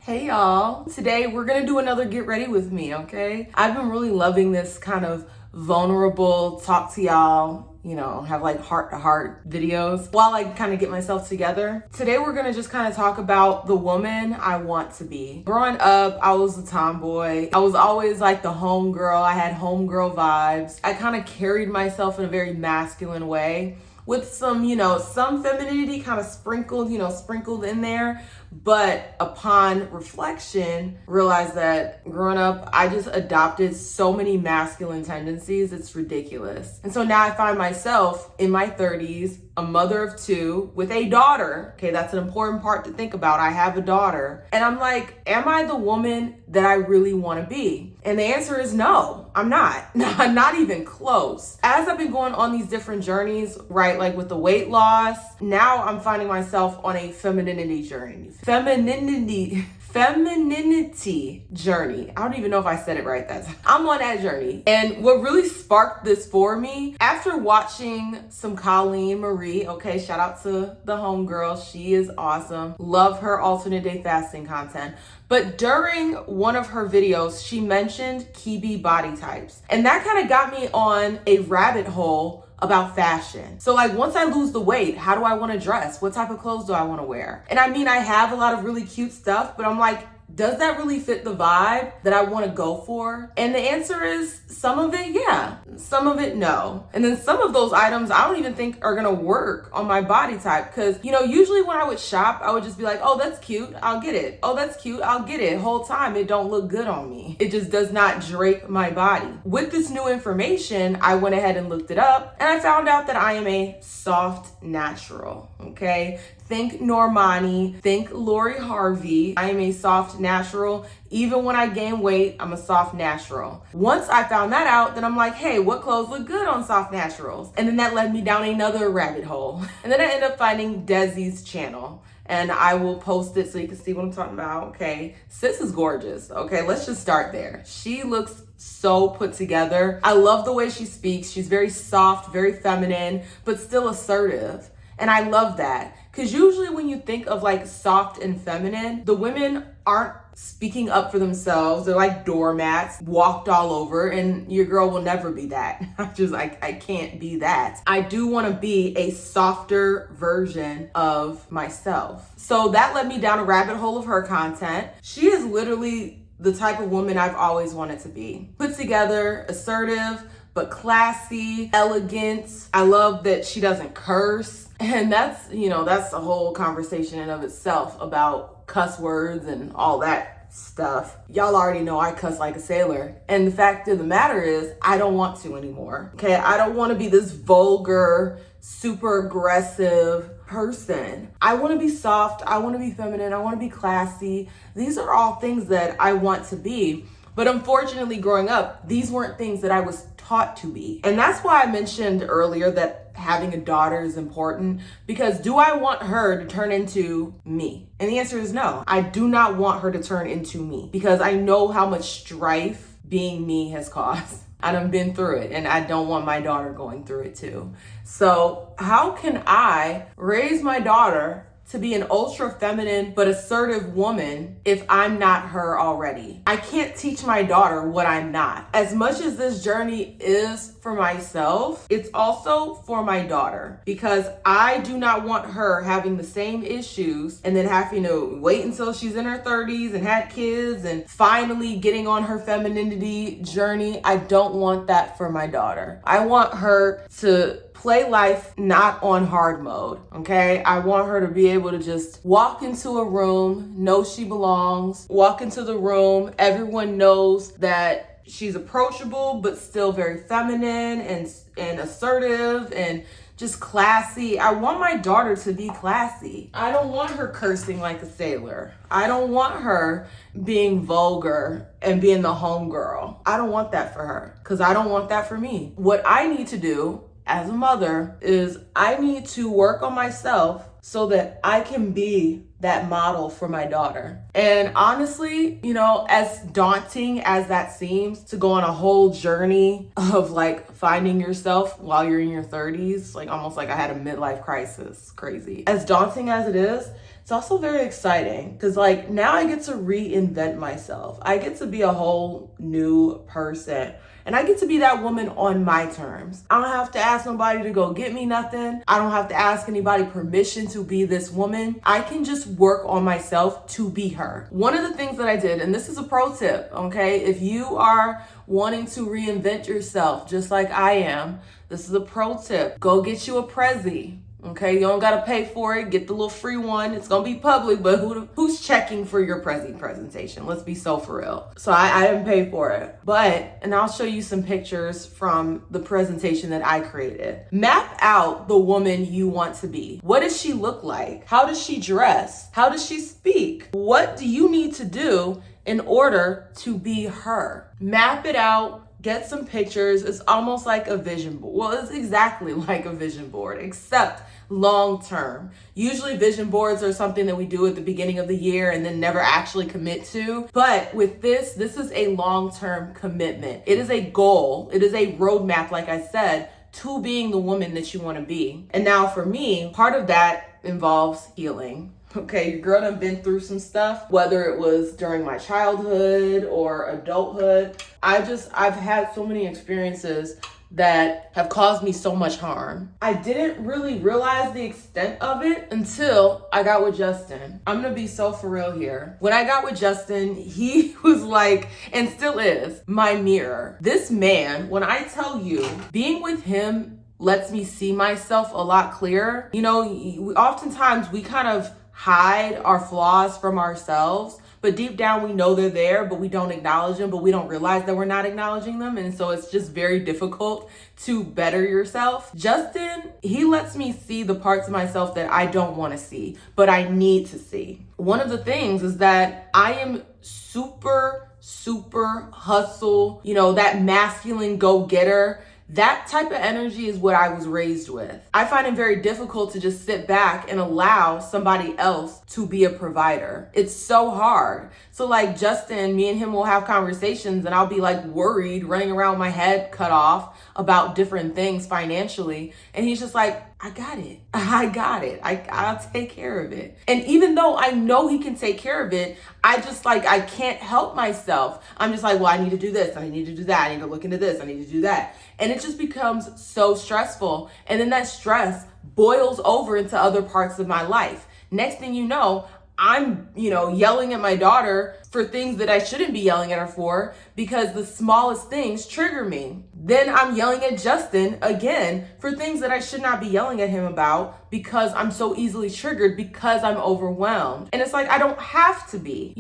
Hey y'all, today we're gonna do another get ready with me, okay? I've been really loving this kind of vulnerable talk to y'all, have like heart to heart videos while I kind of get myself together. Today we're gonna just kind of talk about the woman I want to be. Growing up, I was a tomboy. I was always like the homegirl. I had homegirl vibes. I kind of carried myself in a very masculine way with some, some femininity kind of sprinkled in there. But upon reflection, realized that growing up, I just adopted so many masculine tendencies. It's ridiculous. And so now I find myself in my 30s, a mother of two with a daughter. Okay, that's an important part to think about. I have a daughter. And I'm like, am I the woman that I really want to be? And the answer is no, I'm not. Not even close. As I've been going on these different journeys, right, like with the weight loss, now I'm finding myself on a femininity journey. Femininity journey. I don't even know if I said it right that time. I'm on that journey. And what really sparked this for me, after watching some Colleen Marie, okay, shout out to the homegirl. She is awesome. Love her alternate day fasting content. But during one of her videos, she mentioned Kibi body types. And that kind of got me on a rabbit hole about fashion. So like once I lose the weight, how do I want to dress? What type of clothes do I want to wear? And I mean, I have a lot of really cute stuff, but I'm like, does that really fit the vibe that I want to go for? And the answer is some of it, yeah. Some of it, no. And then some of those items I don't even think are going to work on my body type. Because, usually when I would shop, I would just be like, oh, that's cute, I'll get it. Oh, that's cute, I'll get it. Whole time, it don't look good on me. It just does not drape my body. With this new information, I went ahead and looked it up. And I found out that I am a soft natural, okay? Think Normani, think Lori Harvey. I am a soft natural. Even when I gain weight, I'm a soft natural. Once I found that out, then I'm like, hey, what clothes look good on soft naturals? And then that led me down another rabbit hole. And then I ended up finding Desi's channel. And I will post it so you can see what I'm talking about, okay? Sis is gorgeous, okay? Let's just start there. She looks so put together. I love the way she speaks. She's very soft, very feminine, but still assertive. And I love that. Because usually when you think of like soft and feminine, the women aren't speaking up for themselves. They're like doormats, walked all over, and your girl will never be that. I can't be that. I do want to be a softer version of myself. So that led me down a rabbit hole of her content. She is literally the type of woman I've always wanted to be. Put together, assertive, but classy, elegant. I love that she doesn't curse. And that's a whole conversation in of itself about cuss words and all that stuff. Y'all already know I cuss like a sailor. And the fact of the matter is, I don't want to anymore. Okay, I don't want to be this vulgar, super aggressive person. I want to be soft. I want to be feminine. I want to be classy. These are all things that I want to be. But unfortunately, growing up, these weren't things that I was taught to be. And that's why I mentioned earlier that having a daughter is important, because do I want her to turn into me? And the answer is no. I do not want her to turn into me, because I know how much strife being me has caused. I've been through it, and I don't want my daughter going through it too. So how can I raise my daughter to be an ultra feminine but assertive woman if I'm not her already? I can't teach my daughter what I'm not. As much as this journey is for myself, it's also for my daughter, because I do not want her having the same issues and then having to wait until she's in her 30s and had kids and finally getting on her femininity journey. I don't want that for my daughter. I want her to play life not on hard mode, okay? I want her to be able to just walk into a room, know she belongs, walk into the room, everyone knows that she's approachable, but still very feminine and assertive and just classy. I want my daughter to be classy. I don't want her cursing like a sailor. I don't want her being vulgar and being the homegirl. I don't want that for her, because I don't want that for me. What I need to do as a mother is I need to work on myself so that I can be that model for my daughter. And honestly, as daunting as that seems, to go on a whole journey of like finding yourself while you're in your 30s, like almost like I had a midlife crisis, crazy. As daunting as it is, it's also very exciting because like now I get to reinvent myself. I get to be a whole new person. And I get to be that woman on my terms. I don't have to ask nobody to go get me nothing. I don't have to ask anybody permission to be this woman. I can just work on myself to be her. One of the things that I did, and this is a pro tip, okay? If you are wanting to reinvent yourself just like I am, this is a pro tip. Go get you a Prezi. Okay, you don't gotta pay for it. Get the little free one. It's gonna be public, but who's checking for your Prezi presentation? Let's be so for real. So I didn't pay for it. And I'll show you some pictures from the presentation that I created. Map out the woman you want to be. What does she look like? How does she dress? How does she speak? What do you need to do in order to be her? Map it out. Get some pictures. It's almost like a vision board. Well, it's exactly like a vision board, except long term. Usually vision boards are something that we do at the beginning of the year and then never actually commit to. But with this is a long-term commitment. It is a goal. It is a roadmap, like I said, to being the woman that you want to be. And now for me, part of that involves healing. Okay, your girl done been through some stuff, whether it was during my childhood or adulthood. I've had so many experiences that have caused me so much harm. I didn't really realize the extent of it until I got with Justin. I'm gonna be so for real here. When I got with Justin, he was like, and still is, my mirror. This man, when I tell you, being with him lets me see myself a lot clearer. You know, oftentimes we kind of hide our flaws from ourselves, but deep down we know they're there, but we don't acknowledge them, but we don't realize that we're not acknowledging them. And so it's just very difficult to better yourself. Justin, he lets me see the parts of myself that I don't want to see, but I need to see. One of the things is that I am super hustle, you know, that masculine go-getter. That type of energy is what I was raised with. I find it very difficult to just sit back and allow somebody else to be a provider. It's so hard. So like Justin, me and him will have conversations and I'll be like worried, running around with my head cut off about different things financially. And he's just like, I got it. I'll take care of it. And even though I know he can take care of it, I can't help myself. I'm just like, well, I need to do this. I need to do that. I need to look into this. I need to do that. And it just becomes so stressful. And then that stress boils over into other parts of my life. Next thing you know, I'm, yelling at my daughter for things that I shouldn't be yelling at her for because the smallest things trigger me. Then I'm yelling at Justin again for things that I should not be yelling at him about because I'm so easily triggered because I'm overwhelmed. And it's like, I don't have to be,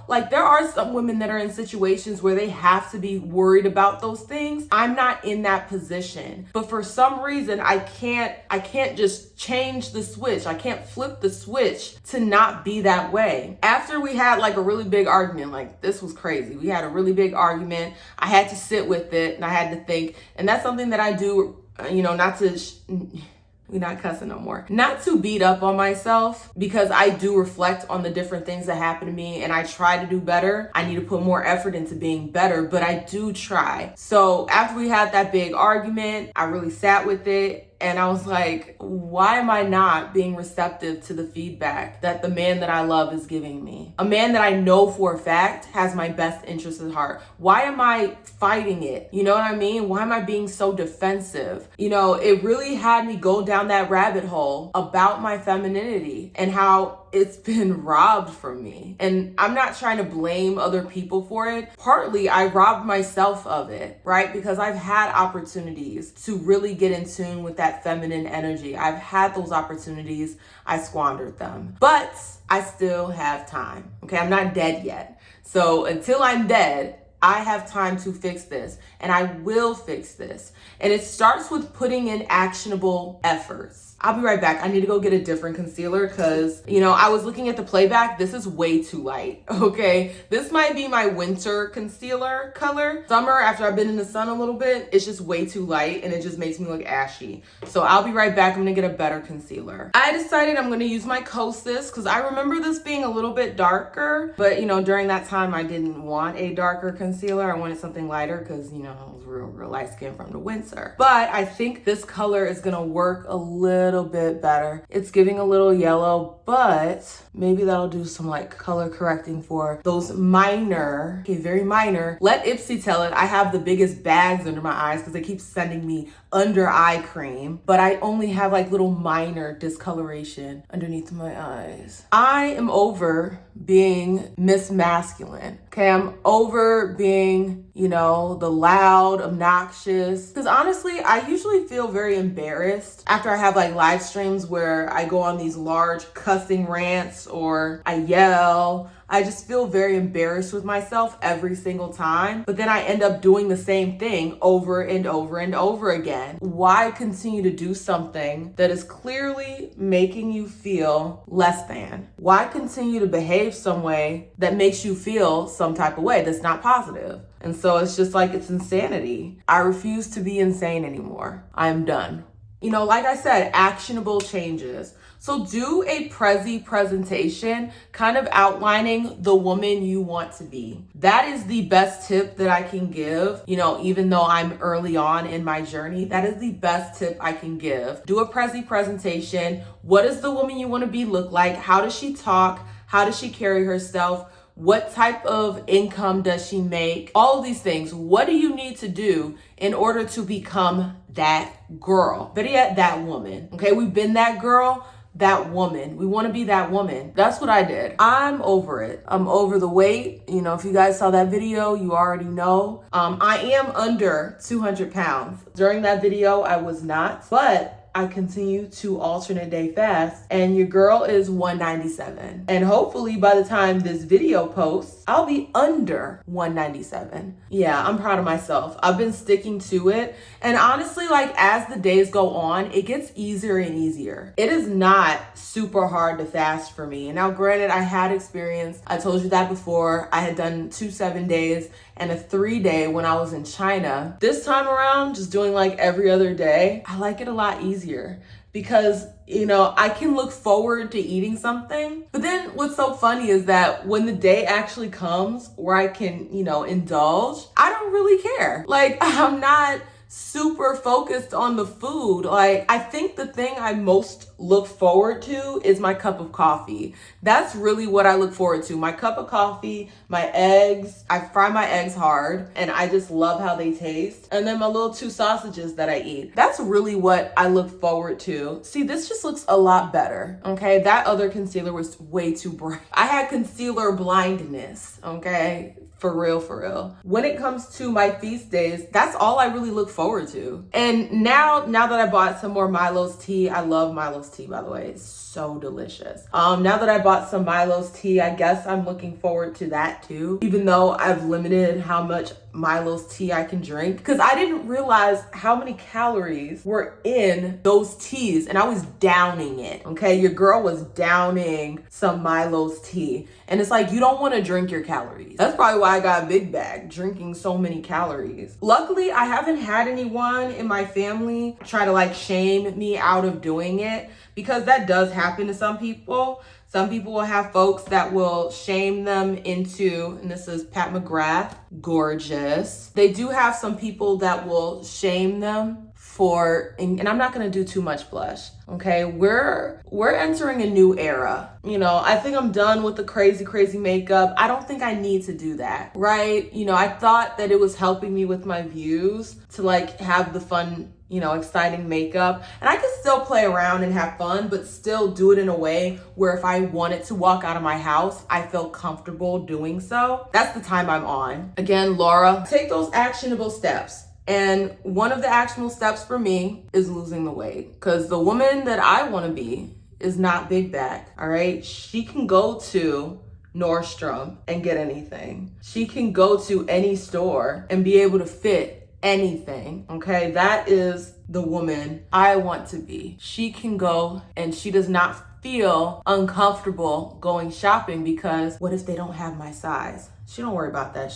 like there are some women that are in situations where they have to be worried about those things. I'm not in that position, but for some reason I can't just change the switch. I can't flip the switch to not be that way. After we had like a really big argument, like this was crazy. We had a really big argument. I had to sit with it and I had to think, and that's something that I do, we're not cussing no more. Not to beat up on myself because I do reflect on the different things that happen to me and I try to do better. I need to put more effort into being better, but I do try. So after we had that big argument, I really sat with it. And I was like, why am I not being receptive to the feedback that the man that I love is giving me? A man that I know for a fact has my best interests at heart. Why am I fighting it? You know what I mean? Why am I being so defensive? It really had me go down that rabbit hole about my femininity and how it's been robbed from me. And I'm not trying to blame other people for it. Partly, I robbed myself of it, right? Because I've had opportunities to really get in tune with that feminine energy. I've had those opportunities. I squandered them. But I still have time, okay? I'm not dead yet. So until I'm dead, I have time to fix this, and I will fix this. And it starts with putting in actionable efforts. I'll be right back. I need to go get a different concealer because, I was looking at the playback. This is way too light, okay? This might be my winter concealer color. Summer, after I've been in the sun a little bit, it's just way too light and it just makes me look ashy. So I'll be right back. I'm gonna get a better concealer. I decided I'm gonna use my Kosas because I remember this being a little bit darker, but during that time I didn't want a darker concealer. I wanted something lighter because, I was real light skin from the winter. But I think this color is gonna work a little little bit better. It's giving a little yellow, but maybe that'll do some like color correcting for those minor, okay, very minor. Let Ipsy tell it. I have the biggest bags under my eyes because they keep sending me under eye cream, but I only have like little minor discoloration underneath my eyes. I am over being Miss Masculine. Okay, I'm over being, you know, the loud, obnoxious. Because honestly, I usually feel very embarrassed after I have like live streams where I go on these large cussing rants or I yell. I just feel very embarrassed with myself every single time. But then I end up doing the same thing over and over and over again. Why continue to do something that is clearly making you feel less than? Why continue to behave some way that makes you feel some type of way that's not positive? And so it's just like, it's insanity. I refuse to be insane anymore. I am done. You know, like I said, actionable changes. So do a Prezi presentation, kind of outlining the woman you want to be. That is the best tip that I can give. You know, even though I'm early on in my journey, that is the best tip I can give. Do a Prezi presentation. What does the woman you want to be look like? How does she talk? How does she carry herself? What type of income does she make? All of these things. What do you need to do in order to become that girl? Better yet, that woman. Okay, we've been that girl, that woman. We want to be that woman. That's what I did. I'm over it. I'm over the weight. You know, if you guys saw that video, you already know. I am under 200 pounds. During that video, I was not, but I continue to alternate day fast, and your girl is 197. And hopefully by the time this video posts, I'll be under 197. Yeah, I'm proud of myself. I've been sticking to it. And honestly, like as the days go on, it gets easier and easier. It is not super hard to fast for me. And now granted, I had experience. I told you that before. I had done 2 7-days and a 3-day when I was in China. This time around, just doing like every other day, I like it a lot easier because, you know, I can look forward to eating something. But then what's so funny is that when the day actually comes where I can, you know, indulge, I don't really care. Like, I'm not super focused on the food. Like, I think the thing I most look forward to is my cup of coffee. That's really what I look forward to. My cup of coffee, my eggs. I fry my eggs hard and I just love how they taste. And then my little 2 sausages that I eat. That's really what I look forward to. See, this just looks a lot better. Okay, that other concealer was way too bright. I had concealer blindness. Okay, for real, for real. When it comes to my feast days, that's all I really look forward to. And now that I bought some more Milo's tea, I love Milo's tea, by the way. It's so delicious. Now that I bought some Milo's tea, I guess I'm looking forward to that too. Even though I've limited how much Milo's tea I can drink, because I didn't realize how many calories were in those teas, and I was downing it. Okay, your girl was downing some Milo's tea, and it's like, you don't want to drink your calories. That's probably why I got a big bag, drinking so many calories. Luckily, I haven't had anyone in my family try to like shame me out of doing it, because that does happen to some people. Some people will have folks that will shame them into, and this is Pat McGrath, gorgeous. They do have some people that will shame them for, and I'm not gonna do too much blush, okay? We're entering a new era. You know, I think I'm done with the crazy makeup. I don't think I need to do that, right? You know, I thought that it was helping me with my views to like have the fun, you know, exciting makeup. And I could still play around and have fun, but still do it in a way where if I wanted to walk out of my house, I felt comfortable doing so. That's the time I'm on. Again, Laura, take those actionable steps. And one of the actionable steps for me is losing the weight, because the woman that I want to be is not big back, all right? She can go to Nordstrom and get anything. She can go to any store and be able to fit anything, okay? That is the woman I want to be. She can go and she does not feel uncomfortable going shopping because what if they don't have my size? She don't worry about that.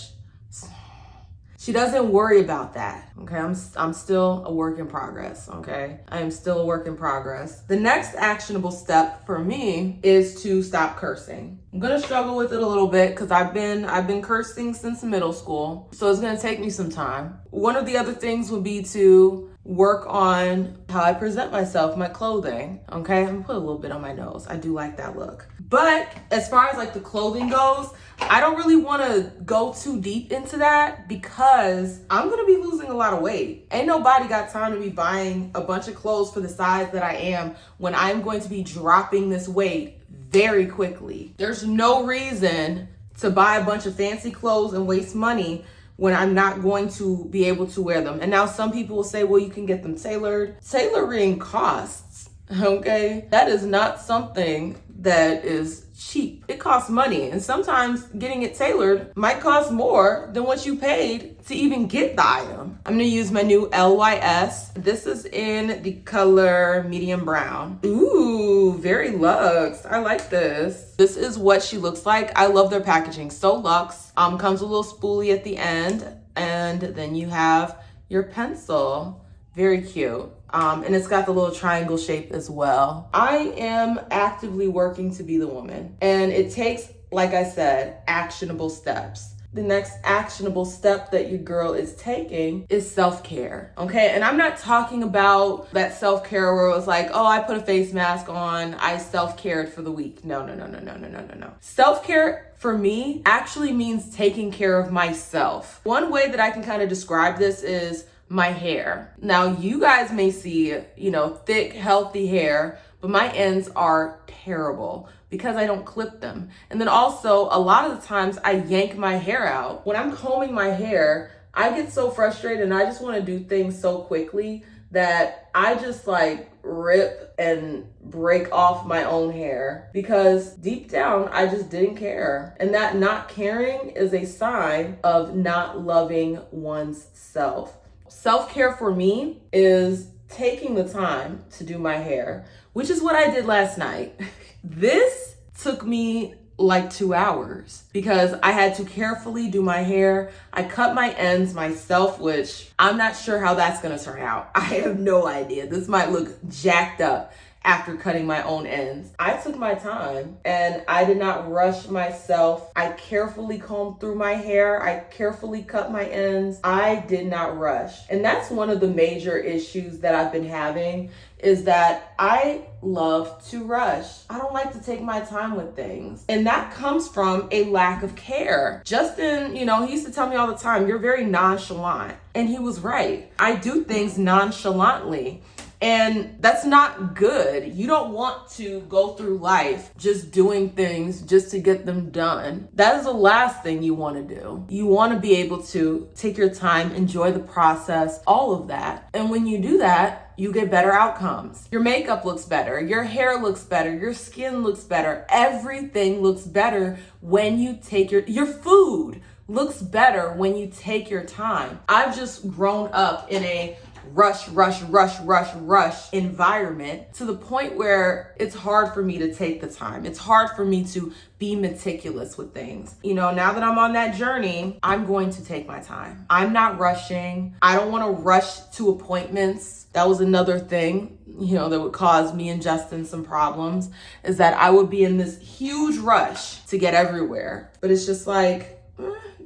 She doesn't worry about that, okay? I'm still a work in progress, okay? I am still a work in progress. The next actionable step for me is to stop cursing. I'm gonna struggle with it a little bit because I've been cursing since middle school, so it's gonna take me some time. One of the other things would be to work on how I present myself, my clothing, okay? I'm gonna put a little bit on my nose. I do like that look. But as far as like the clothing goes, I don't really want to go too deep into that because I'm going to be losing a lot of weight. Ain't nobody got time to be buying a bunch of clothes for the size that I am when I'm going to be dropping this weight very quickly. There's no reason to buy a bunch of fancy clothes and waste money when I'm not going to be able to wear them. And now some people will say, well, you can get them tailored. Tailoring costs, okay? That is not something that is cheap. It costs money. And sometimes getting it tailored might cost more than what you paid to even get the item. I'm gonna use my new LYS. This is in the color medium brown. Ooh, very luxe. I like this. This is what she looks like. I love their packaging. So luxe. Comes with a little spoolie at the end. And then you have your pencil. Very cute. And it's got the little triangle shape as well. I am actively working to be the woman. And it takes, like I said, actionable steps. The next actionable step that your girl is taking is self-care, okay? And I'm not talking about that self-care where it was like, oh, I put a face mask on, I self-cared for the week. No. Self-care for me actually means taking care of myself. One way that I can kind of describe this is my hair. Now, you guys may see, thick, healthy hair, but my ends are terrible because I don't clip them. And then also, a lot of the times I yank my hair out. When I'm combing my hair, I get so frustrated and I just want to do things so quickly that I just like rip and break off my own hair because deep down, I just didn't care. And that not caring is a sign of not loving one's self. Self-care for me is taking the time to do my hair, which is what I did last night. This took me like 2 hours because I had to carefully do my hair. I cut my ends myself, which I'm not sure how that's gonna turn out. I have no idea. This might look jacked up after cutting my own ends. I took my time and I did not rush myself. I carefully combed through my hair. I carefully cut my ends. I did not rush. And that's one of the major issues that I've been having is that I love to rush. I don't like to take my time with things. And that comes from a lack of care. Justin, he used to tell me all the time, you're very nonchalant. And he was right. I do things nonchalantly. And that's not good. You don't want to go through life just doing things just to get them done. That is the last thing you want to do. You want to be able to take your time, enjoy the process, all of that. And when you do that, you get better outcomes. Your makeup looks better, your hair looks better, your skin looks better. Everything looks better when you take your food looks better when you take your time. I've just grown up in a rush environment to the point where it's hard for me to take the time. It's hard for me to be meticulous with things. Now that I'm on that journey, I'm going to take my time. I'm not rushing. I don't want to rush to appointments. That was another thing, that would cause me and Justin some problems, is that I would be in this huge rush to get everywhere. But it's just like,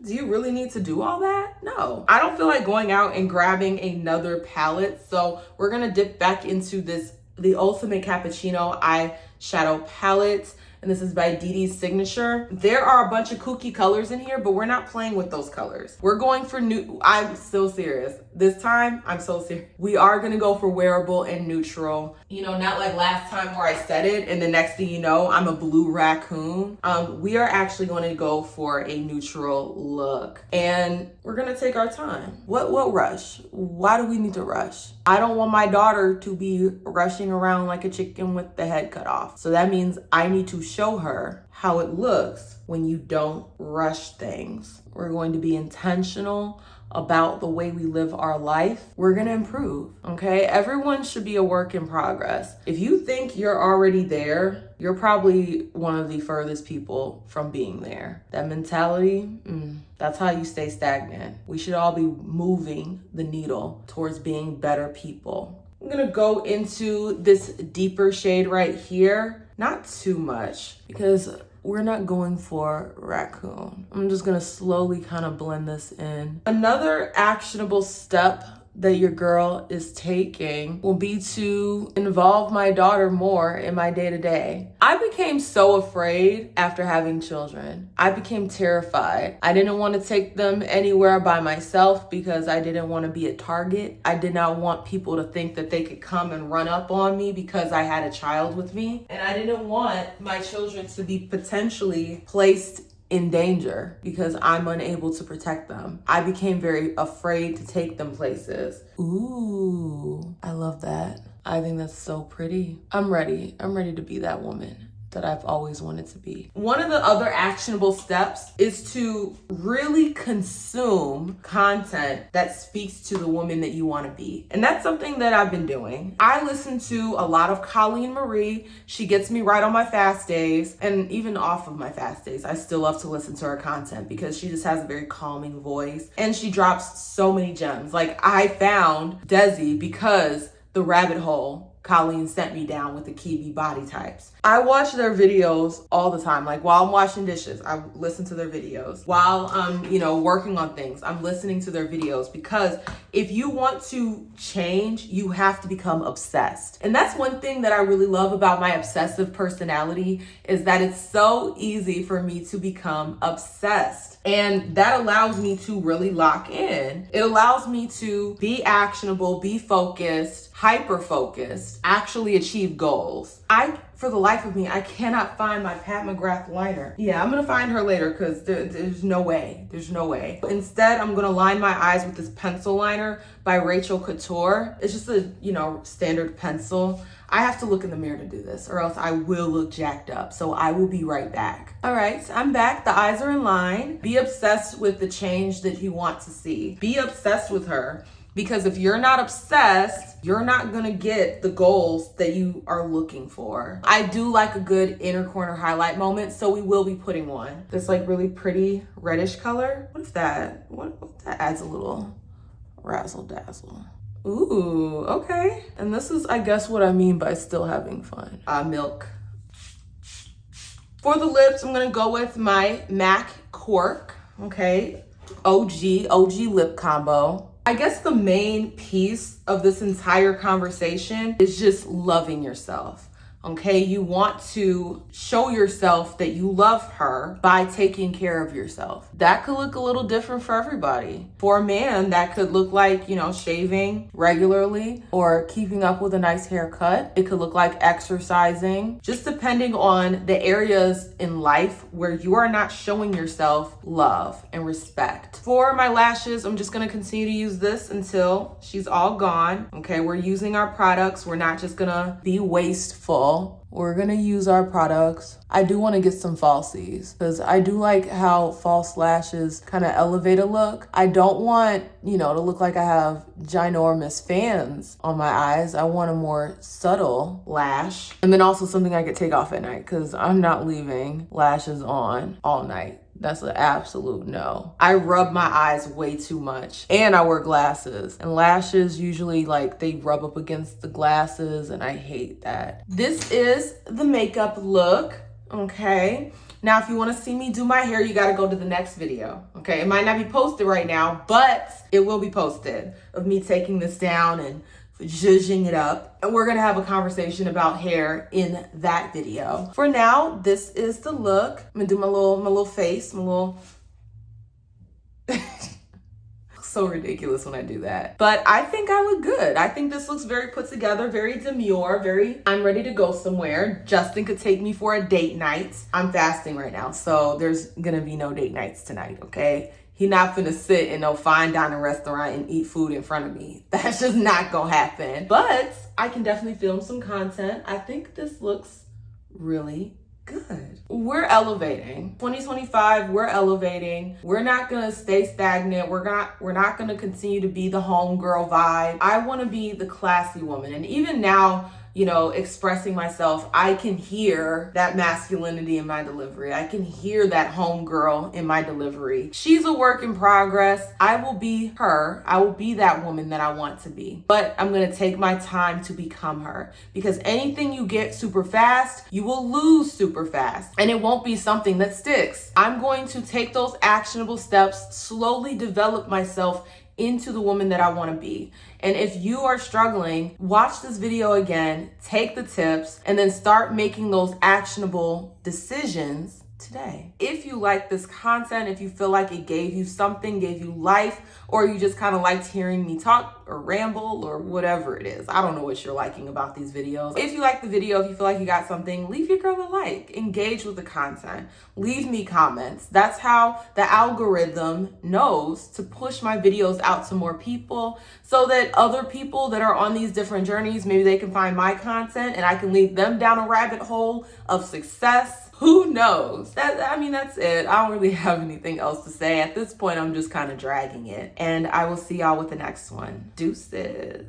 do you really need to do all that? No. I don't feel like going out and grabbing another palette. So we're going to dip back into the Ultimate Cappuccino eyeshadow palette. And this is by Diaries Signature. There are a bunch of kooky colors in here, but we're not playing with those colors. We're going for new. I'm so serious. This time, I'm so serious. We are gonna go for wearable and neutral. Not like last time where I said it and the next thing you know, I'm a blue raccoon. We are actually gonna go for a neutral look. And we're gonna take our time. What rush? Why do we need to rush? I don't want my daughter to be rushing around like a chicken with the head cut off. So that means I need to show her how it looks when you don't rush things. We're going to be intentional about the way we live our life. We're gonna improve, okay? Everyone should be a work in progress. If you think you're already there, you're probably one of the furthest people from being there. That mentality, That's how you stay stagnant. We should all be moving the needle towards being better people. I'm gonna go into this deeper shade right here. Not too much because we're not going for raccoon. I'm just gonna slowly kind of blend this in. Another actionable step that your girl is taking will be to involve my daughter more in my day-to-day. I became so afraid after having children. I became terrified. I didn't want to take them anywhere by myself because I didn't want to be a target. I did not want people to think that they could come and run up on me because I had a child with me. And I didn't want my children to be potentially placed in danger because I'm unable to protect them. I became very afraid to take them places. Ooh, I love that. I think that's so pretty. I'm ready. I'm ready to be that woman that I've always wanted to be. One of the other actionable steps is to really consume content that speaks to the woman that you want to be. And that's something that I've been doing. I listen to a lot of Colleen Marie. She gets me right on my fast days, and even off of my fast days. I still love to listen to her content because she just has a very calming voice and she drops so many gems. Like, I found Desi because the rabbit hole Colleen sent me down with the Kiwi body types. I watch their videos all the time. Like, while I'm washing dishes, I listen to their videos. While I'm, working on things, I'm listening to their videos because if you want to change, you have to become obsessed. And that's one thing that I really love about my obsessive personality is that it's so easy for me to become obsessed. And that allows me to really lock in. It allows me to be actionable, be focused, hyper-focused, actually achieve goals. For the life of me, I cannot find my Pat McGrath liner. Yeah, I'm gonna find her later because there's no way. There's no way. Instead, I'm gonna line my eyes with this pencil liner by Rachel Couture. It's just a, standard pencil. I have to look in the mirror to do this or else I will look jacked up. So I will be right back. All right, I'm back. The eyes are in line. Be obsessed with the change that you want to see. Be obsessed with her. Because if you're not obsessed, you're not gonna get the goals that you are looking for. I do like a good inner corner highlight moment, so we will be putting one. This like really pretty reddish color. What if that adds a little razzle dazzle? Ooh, okay. And this is, I guess, what I mean by still having fun. Milk. For the lips, I'm gonna go with my MAC Cork, okay? OG lip combo. I guess the main piece of this entire conversation is just loving yourself. Okay, you want to show yourself that you love her by taking care of yourself. That could look a little different for everybody. For a man, that could look like, shaving regularly or keeping up with a nice haircut. It could look like exercising, just depending on the areas in life where you are not showing yourself love and respect. For my lashes, I'm just gonna continue to use this until she's all gone. Okay, we're using our products. We're not just gonna be wasteful. We're gonna use our products. I do want to get some falsies because I do like how false lashes kind of elevate a look. I don't want, to look like I have ginormous fans on my eyes. I want a more subtle lash. And then also something I could take off at night because I'm not leaving lashes on all night. That's an absolute no. I rub my eyes way too much and I wear glasses, and lashes usually they rub up against the glasses and I hate that. This is the makeup look, okay? Now, if you want to see me do my hair, you got to go to the next video, okay? It might not be posted right now, but it will be posted of me taking this down and zhuzhing it up. And we're gonna have a conversation about hair in that video. For now, this is the look. I'm gonna do my little face, my little so ridiculous when I do that. But I think I look good. I think this looks very put together, very demure, I'm ready to go somewhere. Justin could take me for a date night. I'm fasting right now, so there's gonna be no date nights tonight, okay? He not finna sit in no fine dining restaurant and eat food in front of me. That's just not gonna happen. But I can definitely film some content. I think this looks really good. We're elevating. 2025, we're elevating. We're not gonna stay stagnant. We're not gonna continue to be the homegirl vibe. I wanna be the classy woman. And even now, expressing myself, I can hear that masculinity in my delivery. I can hear that homegirl in my delivery. She's a work in progress. I will be her. I will be that woman that I want to be. But I'm going to take my time to become her, because anything you get super fast, you will lose super fast. And it won't be something that sticks. I'm going to take those actionable steps, slowly develop myself into the woman that I want to be. And if you are struggling, watch this video again, take the tips, and then start making those actionable decisions today. If you like this content, if you feel like it gave you something, gave you life, or you just kind of liked hearing me talk or ramble or whatever it is, I don't know what you're liking about these videos. If you like the video, if you feel like you got something, leave your girl a like, engage with the content, leave me comments. That's how the algorithm knows to push my videos out to more people, so that other people that are on these different journeys, maybe they can find my content and I can lead them down a rabbit hole of success. Who knows? That's it. I don't really have anything else to say. At this point, I'm just kind of dragging it. And I will see y'all with the next one. Deuces.